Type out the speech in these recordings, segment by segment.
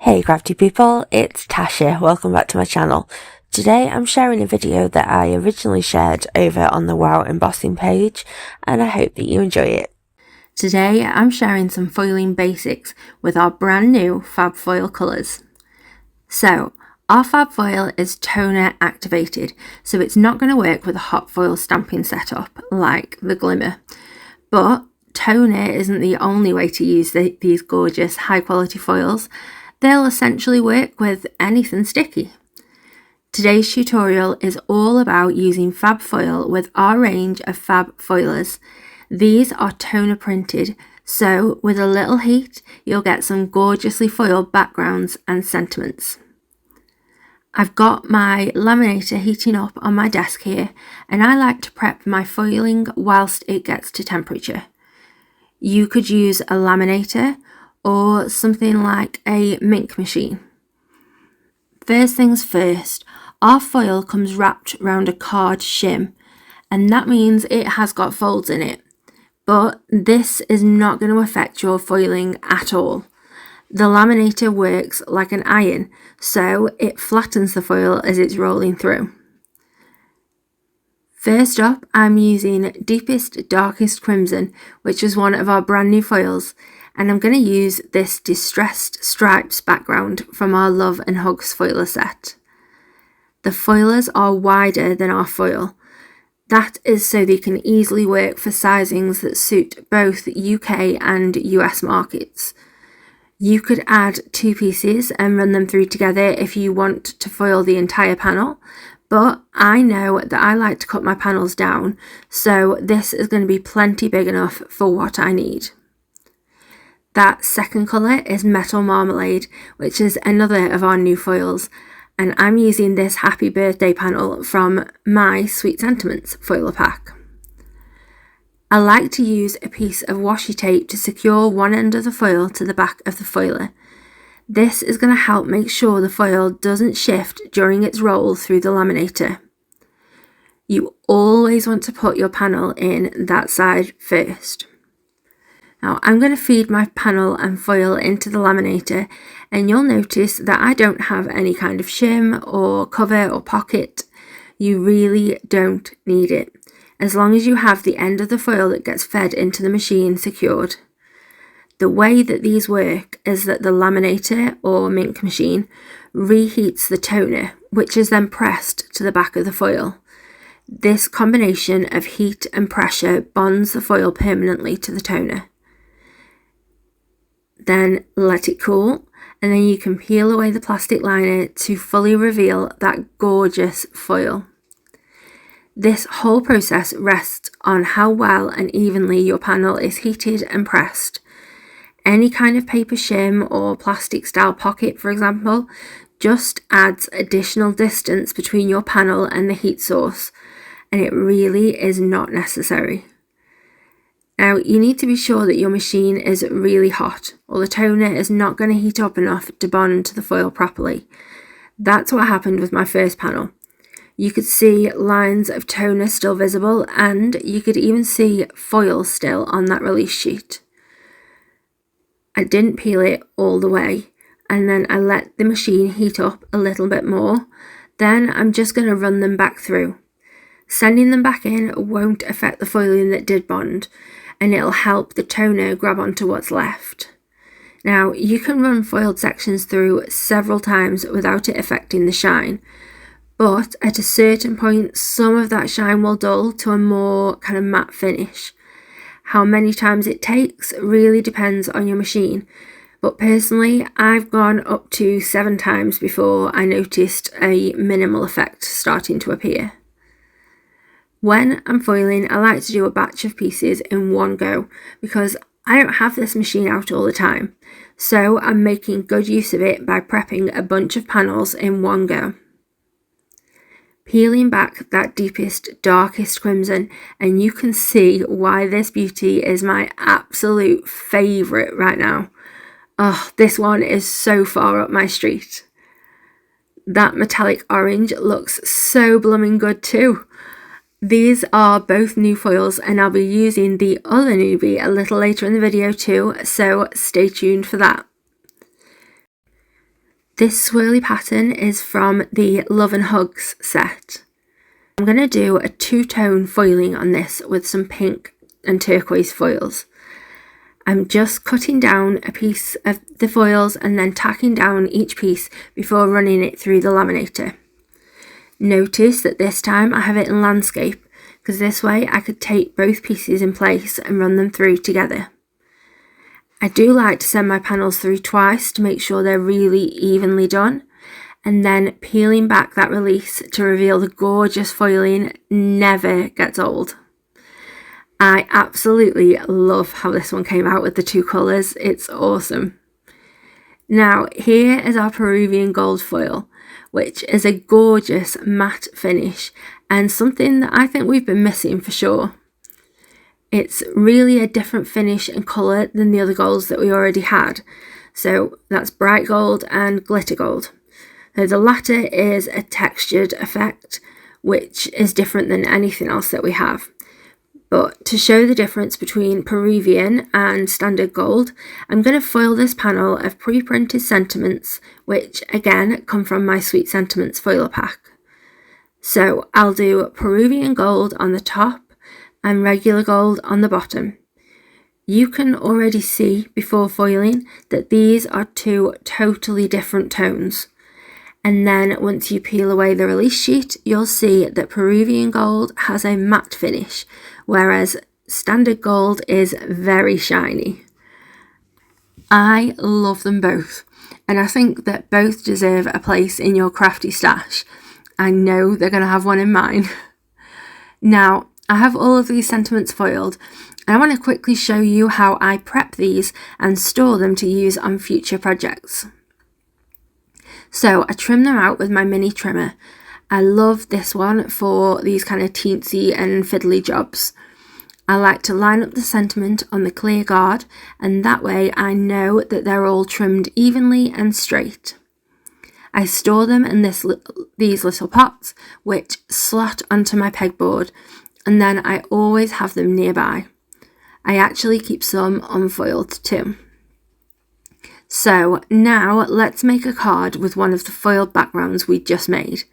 Hey crafty people, it's Tasha, welcome back to my channel. Today I'm sharing a video that I originally shared over on the Wow embossing page, and I hope that you enjoy it. Today I'm sharing some foiling basics with our brand new Fab Foil colours. So, our Fab Foil is toner activated, so it's not going to work with a hot foil stamping setup like the Glimmer. But toner isn't the only way to use these gorgeous high quality foils. They'll essentially work with anything sticky. Today's tutorial is all about using Fab Foil with our range of Fab Foilers. These are toner printed, so with a little heat you'll get some gorgeously foiled backgrounds and sentiments. I've got my laminator heating up on my desk here, and I like to prep my foiling whilst it gets to temperature. You could use a laminator or something like a mink machine. First things first, our foil comes wrapped around a card shim, and that means it has got folds in it. But this is not going to affect your foiling at all. The laminator works like an iron, so it flattens the foil as it's rolling through. First up, I'm using Deepest Darkest Crimson, which is one of our brand new foils, and I'm going to use this Distressed Stripes background from our Love and Hugs foiler set. The foilers are wider than our foil. That is so they can easily work for sizings that suit both UK and US markets. You could add two pieces and run them through together if you want to foil the entire panel, but I know that I like to cut my panels down, so this is going to be plenty big enough for what I need. That second colour is Metal Marmalade, which is another of our new foils, and I'm using this Happy Birthday panel from my Sweet Sentiments foiler pack. I like to use a piece of washi tape to secure one end of the foil to the back of the foiler. This is going to help make sure the foil doesn't shift during its roll through the laminator. You always want to put your panel in that side first. Now I'm going to feed my panel and foil into the laminator, and you'll notice that I don't have any kind of shim or cover or pocket. You really don't need it, as long as you have the end of the foil that gets fed into the machine secured. The way that these work is that the laminator or mink machine reheats the toner, which is then pressed to the back of the foil. This combination of heat and pressure bonds the foil permanently to the toner. Then let it cool, and then you can peel away the plastic liner to fully reveal that gorgeous foil. This whole process rests on how well and evenly your panel is heated and pressed. Any kind of paper shim or plastic style pocket, for example, just adds additional distance between your panel and the heat source, and it really is not necessary. Now, you need to be sure that your machine is really hot, or the toner is not going to heat up enough to bond to the foil properly. That's what happened with my first panel. You could see lines of toner still visible, and you could even see foil still on that release sheet. I didn't peel it all the way, and then I let the machine heat up a little bit more. Then I'm just going to run them back through. Sending them back in won't affect the foiling that did bond, and it'll help the toner grab onto what's left. Now, you can run foiled sections through several times without it affecting the shine, but at a certain point some of that shine will dull to a more kind of matte finish. How many times it takes really depends on your machine, but personally I've gone up to 7 times before I noticed a minimal effect starting to appear. When I'm foiling, I like to do a batch of pieces in one go because I don't have this machine out all the time, so I'm making good use of it by prepping a bunch of panels in one go. Peeling back that Deepest Darkest Crimson, and you can see why this beauty is my absolute favourite right now. Oh, this one is so far up my street. That metallic orange looks so blooming good too. These are both new foils, and I'll be using the other newbie a little later in the video too, so stay tuned for that. This swirly pattern is from the Love and Hugs set. I'm going to do a two-tone foiling on this with some pink and turquoise foils. I'm just cutting down a piece of the foils and then tacking down each piece before running it through the laminator. Notice that this time I have it in landscape, because this way I could tape both pieces in place and run them through together. I do like to send my panels through twice to make sure they're really evenly done, and then peeling back that release to reveal the gorgeous foiling never gets old. I absolutely love how this one came out with the two colours, it's awesome. Now here is our Peruvian gold foil, which is a gorgeous matte finish and something that I think we've been missing for sure. It's really a different finish and colour than the other golds that we already had, so that's bright gold and glitter gold. So the latter is a textured effect, which is different than anything else that we have. But to show the difference between Peruvian and standard gold, I'm going to foil this panel of pre-printed sentiments, which again come from my Sweet Sentiments foiler pack. So I'll do Peruvian gold on the top and regular gold on the bottom. You can already see before foiling that these are two totally different tones. And then once you peel away the release sheet, you'll see that Peruvian gold has a matte finish, whereas standard gold is very shiny. I love them both, and I think that both deserve a place in your crafty stash. I know they're going to have one in mine. Now, I have all of these sentiments foiled, and I want to quickly show you how I prep these and store them to use on future projects. So I trim them out with my mini trimmer. I love this one for these kind of teensy and fiddly jobs. I like to line up the sentiment on the clear guard, and that way I know that they're all trimmed evenly and straight. I store them in these little pots, which slot onto my pegboard, and then I always have them nearby. I actually keep some unfoiled too. So now let's make a card with one of the foiled backgrounds we just made.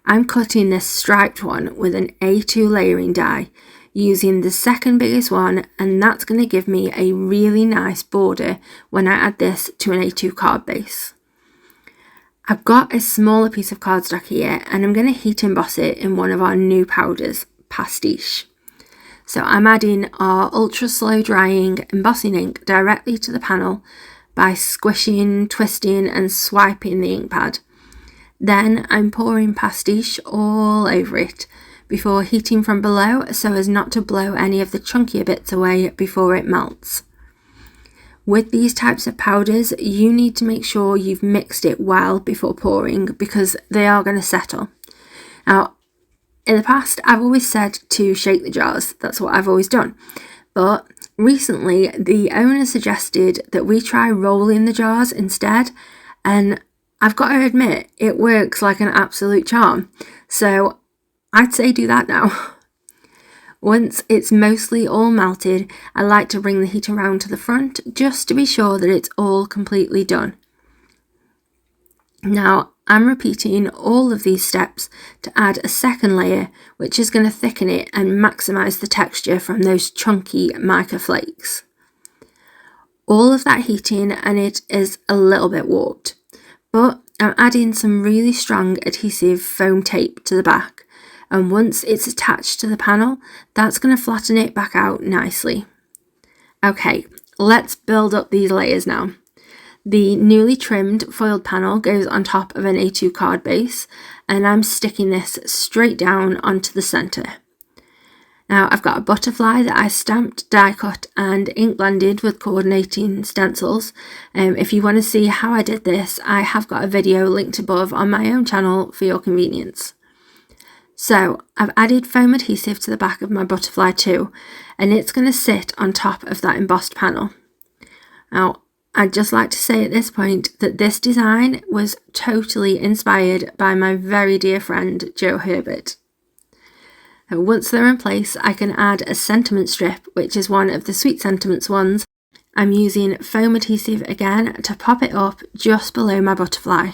I'm cutting this striped one with an A2 layering die, using the second biggest one, and that's going to give me a really nice border when I add this to an A2 card base. I've got a smaller piece of cardstock here, and I'm going to heat emboss it in one of our new powders, Pastiche. So I'm adding our ultra slow drying embossing ink directly to the panel by squishing, twisting and swiping the ink pad. Then I'm pouring Pastiche all over it before heating from below so as not to blow any of the chunkier bits away before it melts. With these types of powders, you need to make sure you've mixed it well before pouring because they are going to settle. Now, in the past, I've always said to shake the jars. That's what I've always done. But recently, the owner suggested that we try rolling the jars instead, and I've got to admit, it works like an absolute charm. So I'd say do that now. Once it's mostly all melted, I like to bring the heat around to the front just to be sure that it's all completely done. Now, I'm repeating all of these steps to add a second layer, which is going to thicken it and maximise the texture from those chunky mica flakes. All of that heating and it is a little bit warped, but I'm adding some really strong adhesive foam tape to the back, and once it's attached to the panel, that's going to flatten it back out nicely. Okay, let's build up these layers now. The newly trimmed foiled panel goes on top of an A2 card base, and I'm sticking this straight down onto the centre. Now I've got a butterfly that I stamped, die cut and ink blended with coordinating stencils. If you want to see how I did this, I have got a video linked above on my own channel for your convenience. So I've added foam adhesive to the back of my butterfly too, and it's going to sit on top of that embossed panel. Now I'd just like to say at this point that this design was totally inspired by my very dear friend Jo Herbert. And once they're in place, I can add a sentiment strip, which is one of the Sweet Sentiments ones, I'm using foam adhesive again to pop it up just below my butterfly.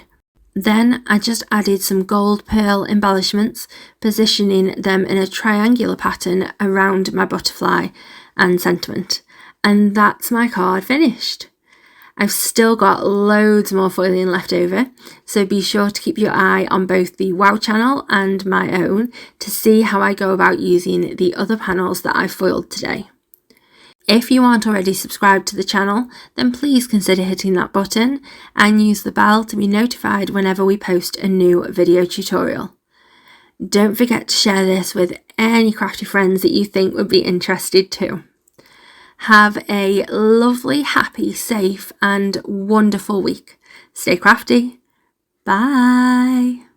Then I just added some gold pearl embellishments, positioning them in a triangular pattern around my butterfly and sentiment. And that's my card finished. I've still got loads more foiling left over, so be sure to keep your eye on both the Wow channel and my own to see how I go about using the other panels that I've foiled today. If you aren't already subscribed to the channel, then please consider hitting that button and use the bell to be notified whenever we post a new video tutorial. Don't forget to share this with any crafty friends that you think would be interested too. Have a lovely, happy, safe and wonderful week. Stay crafty. Bye.